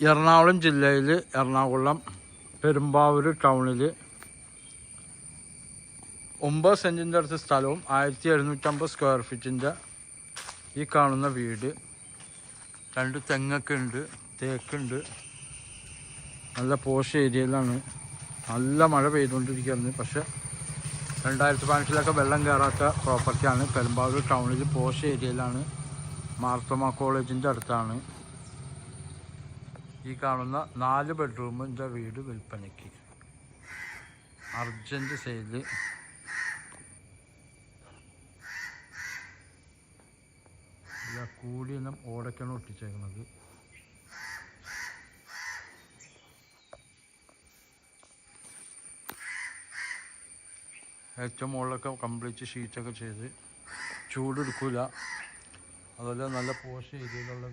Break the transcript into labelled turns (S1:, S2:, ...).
S1: എറണാകുളം ജില്ലയിൽ എറണാകുളം പെരുമ്പാവൂർ ടൗണിൽ 9 സെൻറ്റിൻ്റെ അടുത്ത് സ്ഥലവും 1750 സ്ക്വയർ ഫീറ്റിൻ്റെ ഈ കാണുന്ന വീട്. 2 തെങ്ങൊക്കെ ഉണ്ട്, തേക്കുണ്ട്. നല്ല പോഷ് ഏരിയയിലാണ്. നല്ല മഴ പെയ്തുകൊണ്ടിരിക്കുകയാണ്. പക്ഷേ 2015 വെള്ളം കയറാത്ത പ്രോപ്പർട്ടിയാണ്. പെരുമ്പാവൂർ ടൗണിൽ പോഷ് ഏരിയയിലാണ്. മാർത്തോമ കോളേജിൻ്റെ അടുത്താണ്. ഈ കാണുന്ന 4 ബെഡ്റൂമിൻ്റെ വീട് വിൽപ്പനയ്ക്ക്. Urgent sale. കൂടിയെന്നും ഓടയ്ക്കാണ് ഒട്ടിച്ചേക്കുന്നത്. ഏറ്റവും മുകളിലൊക്കെ കംപ്ലീറ്റ് ഷീറ്റൊക്കെ ചെയ്ത് ചൂടെടുക്കില്ല. അതുപോലെ നല്ല പോഷ് ഏരിയയിലുള്ള